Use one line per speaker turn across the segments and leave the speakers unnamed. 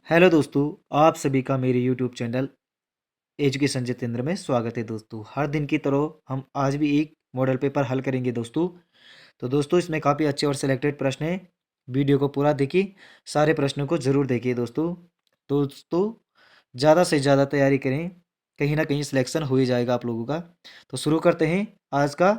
Hello दोस्तों, आप सभी का मेरे यूट्यूब चैनल एजुकेशन जितेंद्र में स्वागत है। दोस्तों, हर दिन की तरह हम आज भी एक मॉडल पेपर हल करेंगे। दोस्तों इसमें काफ़ी अच्छे और सिलेक्टेड प्रश्न हैं। वीडियो को पूरा देखिए, सारे प्रश्नों को ज़रूर देखिए। दोस्तों ज़्यादा से ज़्यादा तैयारी करें, कहीं ना कहीं सिलेक्शन हो ही जाएगा आप लोगों का। तो शुरू करते हैं आज का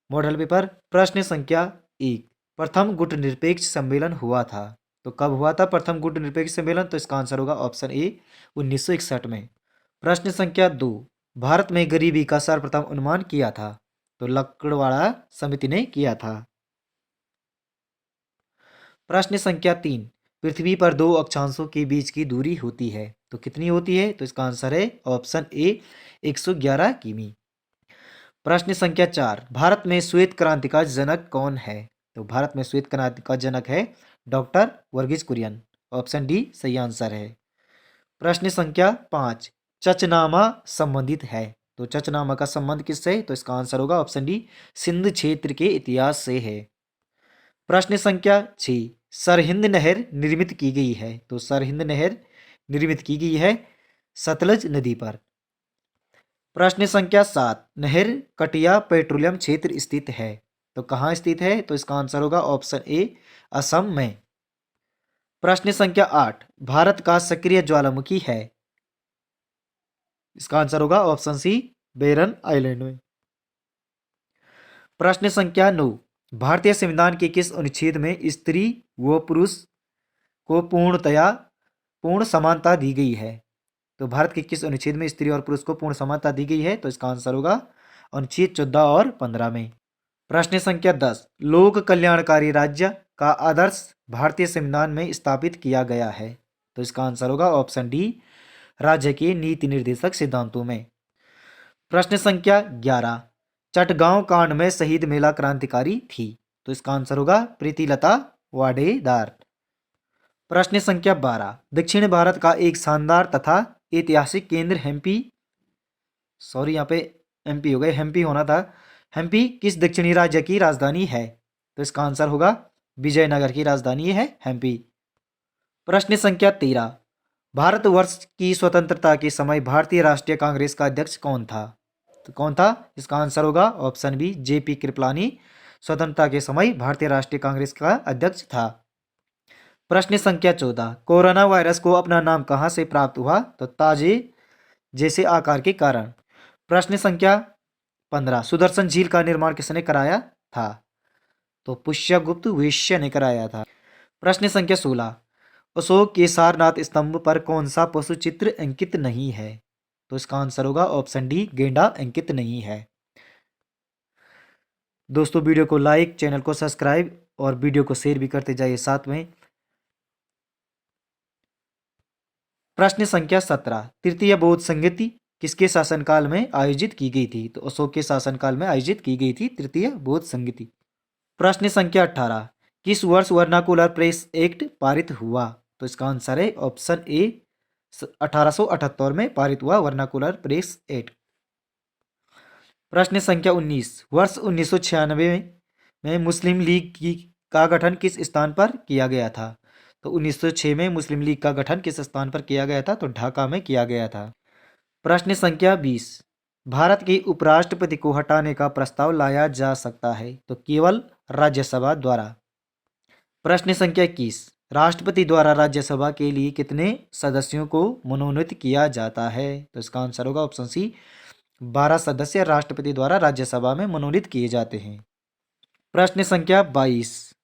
मॉडल पेपर। प्रश्न संख्या 1, प्रथम गुट निरपेक्ष सम्मेलन हुआ था। तो कब हुआ था प्रथम गुट निरपेक्ष सम्मेलन? तो इसका आंसर होगा ऑप्शन ए, 1961 में। प्रश्न संख्या 2, भारत में गरीबी का सर्वप्रथम अनुमान किया था। तो लकड़वाड़ा समिति ने किया था। प्रश्न संख्या 3, पृथ्वी पर दो अक्षांशों के बीच की दूरी होती है। तो कितनी होती है? तो इसका आंसर है ऑप्शन ए, 111 किमी। प्रश्न संख्या 4, भारत में श्वेत क्रांति का जनक कौन है? तो भारत में श्वेत क्रांति का जनक है doctor Varghese Kurien. Option D सही आंसर है। प्रश्न संख्या 5, चचनामा संबंधित है। तो चचनामा का संबंध किससे है? तो इसका आंसर होगा ऑप्शन डी, सिंध क्षेत्र के इतिहास से है। प्रश्न संख्या 6, सरहिंद नहर निर्मित की गई है। तो सरहिंद नहर निर्मित की गई है सतलज नदी पर। प्रश्न संख्या 7, नहर कटिया पेट्रोलियम क्षेत्र स्थित है। तो कहाँ स्थित है? तो इसका आंसर होगा ऑप्शन ए, असम में। प्रश्न संख्या 8, भारत का सक्रिय ज्वालामुखी है। इसका आंसर होगा ऑप्शन सी, बेरन आइलैंड में। प्रश्न संख्या 9, भारतीय संविधान के किस अनुच्छेद में स्त्री व पुरुष को पूर्ण समानता दी गई है? तो भारत के किस अनुच्छेद में स्त्री और पुरुष को पूर्ण समानता दी गई है? तो इसका आंसर होगा अनुच्छेद 14 और 15 में। प्रश्न संख्या 10, लोक कल्याणकारी राज्य का आदर्श भारतीय संविधान में स्थापित किया गया है। तो इसका आंसर होगा ऑप्शन डी, राज्य के नीति निर्देशक सिद्धांतों में। प्रश्न संख्या 11, चटगांव कांड में शहीद महिला क्रांतिकारी थी। तो इसका आंसर होगा प्रीतिलता वाडेदार। प्रश्न संख्या 12, दक्षिण भारत का एक शानदार तथा ऐतिहासिक केंद्र हम्पी, सॉरी यहाँ पे एमपी हो गए, हम्पी होना था। हम्पी किस दक्षिणी राज्य की राजधानी है? तो इसका आंसर होगा विजयनगर की राजधानी है हम्पी। प्रश्न संख्या 13, भारतवर्ष की स्वतंत्रता के समय भारतीय राष्ट्रीय कांग्रेस का अध्यक्ष कौन था? तो कौन था? इसका आंसर होगा ऑप्शन बी, जेपी कृपलानी स्वतंत्रता के समय भारतीय राष्ट्रीय कांग्रेस का अध्यक्ष था। प्रश्न संख्या 14, कोरोना वायरस को अपना नाम कहाँ से प्राप्त हुआ? तो ताजे जैसे आकार के कारण। प्रश्न संख्या 15, सुदर्शन झील का निर्माण किसने कराया था? तो पुष्यगुप्त वेश्य ने कराया था। प्रश्न संख्या 16, अशोक के सारनाथ स्तंभ पर कौन सा पशु चित्र अंकित नहीं है? तो इसका आंसर होगा ऑप्शन डी, गेंडा अंकित नहीं है। दोस्तों वीडियो को लाइक, चैनल को सब्सक्राइब और वीडियो को शेयर भी करते जाइए साथ में। प्रश्न संख्या 17, तृतीय बौद्ध संगति किसके शासनकाल में आयोजित की गई थी? तो अशोक के शासनकाल में आयोजित की गई थी तृतीय बौद्ध संगति। प्रश्न संख्या 18, किस वर्ष वर्नाकुलर प्रेस एक्ट पारित हुआ? तो इसका आंसर है ऑप्शन ए, 1878 में पारित हुआ वर्नाकुलर प्रेस एक्ट। प्रश्न संख्या 19, वर्ष 1996 में मुस्लिम लीग का गठन किस स्थान पर किया गया था? तो 1906 में मुस्लिम लीग का गठन किस स्थान पर किया गया था? तो ढाका में किया गया था। प्रश्न संख्या 20, भारत के उपराष्ट्रपति को हटाने का प्रस्ताव लाया जा सकता है तो केवल राज्यसभा द्वारा। प्रश्न संख्या 21, राष्ट्रपति द्वारा राज्यसभा के लिए कितने सदस्यों को मनोनीत किया जाता है? तो इसका आंसर होगा ऑप्शन सी, 12 सदस्य राष्ट्रपति द्वारा राज्यसभा में मनोनीत किए जाते हैं। प्रश्न संख्या 22,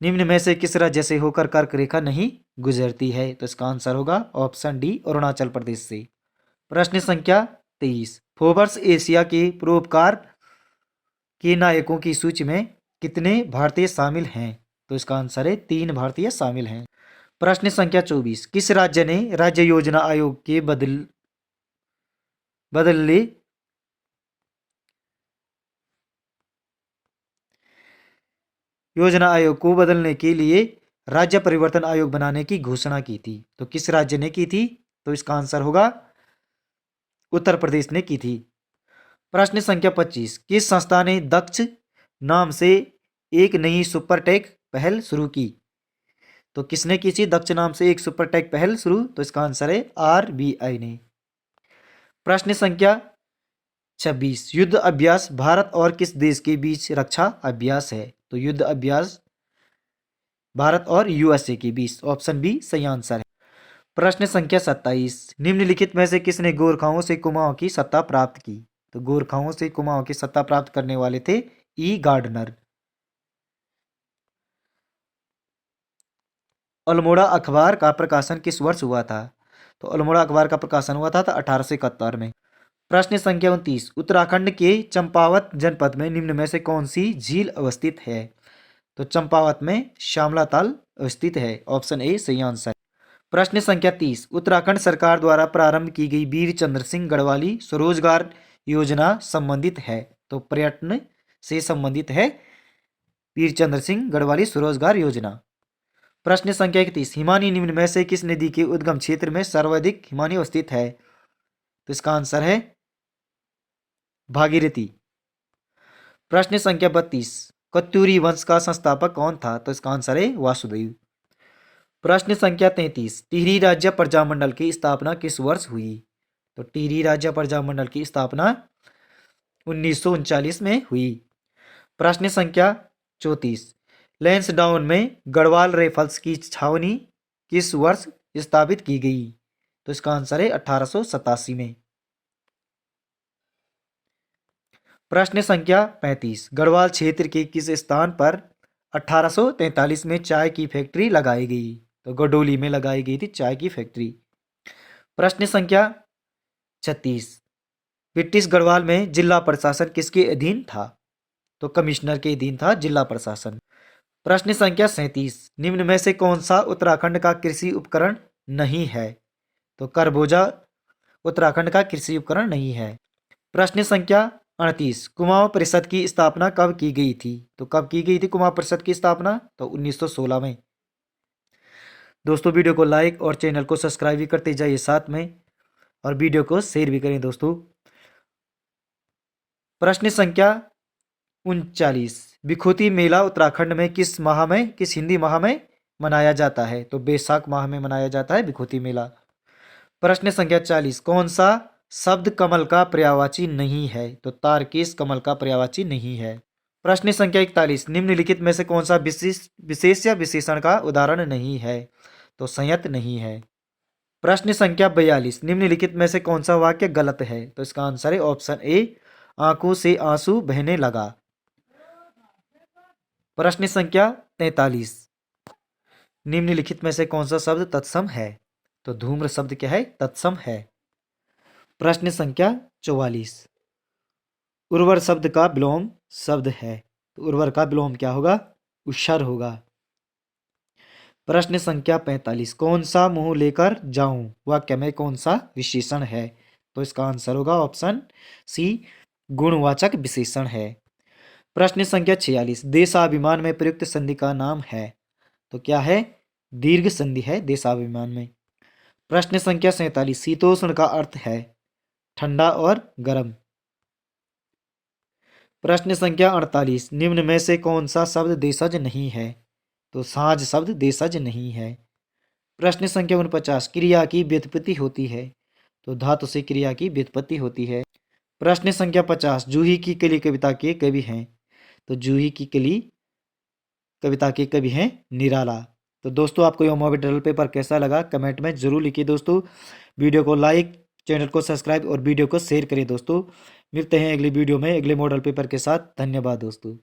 निम्न में से किस राज्य से होकर कर्क रेखा नहीं गुजरती है? तो इसका आंसर होगा ऑप्शन डी, अरुणाचल प्रदेश से। प्रश्न संख्या 23, फोर्ब्स एशिया के परोपकार के नायकों की सूची में कितने भारतीय शामिल हैं? तो इसका आंसर है 3 भारतीय शामिल हैं। प्रश्न संख्या 24, किस राज्य ने राज्य योजना आयोग के बदले योजना आयोग को बदलने के लिए राज्य परिवर्तन आयोग बनाने की घोषणा की थी? तो किस राज्य ने की थी? तो इसका आंसर होगा उत्तर प्रदेश ने की थी। प्रश्न संख्या 25, किस संस्था ने दक्ष नाम से एक नई सुपरटेक पहल शुरू की? तो किसने की थी दक्ष नाम से एक सुपर टेक पहल शुरू? तो इसका आंसर है RBI ने। प्रश्न संख्या 26, युद्ध अभ्यास भारत और किस देश के बीच रक्षा अभ्यास है? तो युद्ध अभ्यास भारत और USA के बीच, ऑप्शन बी सही आंसर है। प्रश्न संख्या 27, निम्नलिखित में से किसने गोरखाओं से कुमाऊं की सत्ता प्राप्त की? तो गोरखाओं से कुमाऊं की सत्ता प्राप्त करने वाले थे ई गार्डनर। अल्मोड़ा अखबार का प्रकाशन किस वर्ष हुआ था? तो अल्मोड़ा अखबार का प्रकाशन हुआ था 1871 में। प्रश्न संख्या 29, उत्तराखंड के चंपावत जनपद में निम्न में से कौन सी झील अवस्थित है? तो चंपावत में श्यामला ताल अवस्थित है, ऑप्शन ए सही आंसर। प्रश्न संख्या 30, उत्तराखंड सरकार द्वारा प्रारंभ की गई वीर चंद्र सिंह गढ़वाली स्वरोजगार योजना संबंधित है? तो पर्यटन से संबंधित है वीर चंद्र सिंह गढ़वाली स्वरोजगार योजना। प्रश्न संख्या 31, हिमानी निम्न में से किस नदी के उद्गम क्षेत्र में सर्वाधिक हिमानी अवस्थित है? तो इसका आंसर है भागीरथी। प्रश्न संख्या 32, कत्यूरी वंश का संस्थापक कौन था? तो इसका आंसर है वासुदेव। प्रश्न संख्या 33, टिहरी राज्य प्रजामंडल की स्थापना किस वर्ष हुई? तो टिहरी राज्य प्रजामंडल की स्थापना 1939 में हुई। प्रश्न संख्या 34, लैंसडाउन में गढ़वाल राइफल्स की छावनी किस वर्ष स्थापित की गई? तो इसका आंसर है 1887 में। प्रश्न संख्या 35, गढ़वाल क्षेत्र के किस स्थान पर 1843 में चाय की फैक्ट्री लगाई गई? तो गडोली में लगाई गई थी चाय की फैक्ट्री। प्रश्न संख्या 36, ब्रिटिश गढ़वाल में जिला प्रशासन किसके अधीन था? तो कमिश्नर के अधीन था जिला प्रशासन। प्रश्न संख्या 37, निम्न में से कौन सा उत्तराखंड का कृषि उपकरण नहीं है? तो करबोजा उत्तराखंड का कृषि उपकरण नहीं है। प्रश्न संख्या 38, कुमाऊं परिषद की स्थापना कब की गई थी? तो कब की गई थी कुमाऊं परिषद की स्थापना? तो 1916 में। दोस्तों वीडियो को लाइक और चैनल को सब्सक्राइब भी करते जाइए साथ में, और वीडियो को शेयर भी करें दोस्तों। प्रश्न संख्या 39, बिखोती मेला उत्तराखंड में किस माह में, किस हिंदी माह में मनाया जाता है? तो बैसाख माह में मनाया जाता है बिखोती मेला। प्रश्न संख्या 40, कौन सा शब्द कमल का पर्यायवाची नहीं है? तो तारकेश कमल का पर्यायवाची नहीं है। प्रश्न संख्या 41, निम्नलिखित में से कौन सा विशेष या विशेषण का उदाहरण नहीं है? तो संयत नहीं है। प्रश्न संख्या 42, निम्नलिखित में से कौन सा वाक्य गलत है? तो इसका आंसर है ऑप्शन ए, आंखों से आंसू बहने लगा। प्रश्न संख्या 43, निम्नलिखित में से कौन सा शब्द तत्सम है? तो धूम्र शब्द क्या है? तत्सम है। प्रश्न संख्या 44, उर्वर शब्द का विलोम शब्द है, तो उर्वर का विलोम क्या होगा? उषर होगा। प्रश्न संख्या 45, कौन सा मुंह लेकर जाऊं वाक्य में कौन सा विशेषण है? तो इसका आंसर होगा ऑप्शन सी, गुणवाचक विशेषण है। प्रश्न संख्या 46, देशाभिमान में प्रयुक्त संधि का नाम है, तो क्या है? दीर्घ संधि है देशाभिमान में। प्रश्न संख्या 47, शीतोष्ण का अर्थ है ठंडा और गर्म। प्रश्न संख्या 48, निम्न में से कौन सा शब्द देशज नहीं है? तो साझ शब्द देशज नहीं है। प्रश्न संख्या 49, क्रिया की व्युत्पत्ति होती है, तो धातु से क्रिया की व्युत्पत्ति होती है। प्रश्न संख्या 50, जूही की कली कविता के कवि हैं, तो जूही की कली कविता के कवि हैं निराला। तो दोस्तों आपको यह मॉडल पेपर कैसा लगा कमेंट में जरूर लिखिए दोस्तों। वीडियो को लाइक, चैनल को सब्सक्राइब और वीडियो को शेयर करें दोस्तों। मिलते हैं अगली वीडियो में अगले मॉडल पेपर के साथ। धन्यवाद दोस्तों।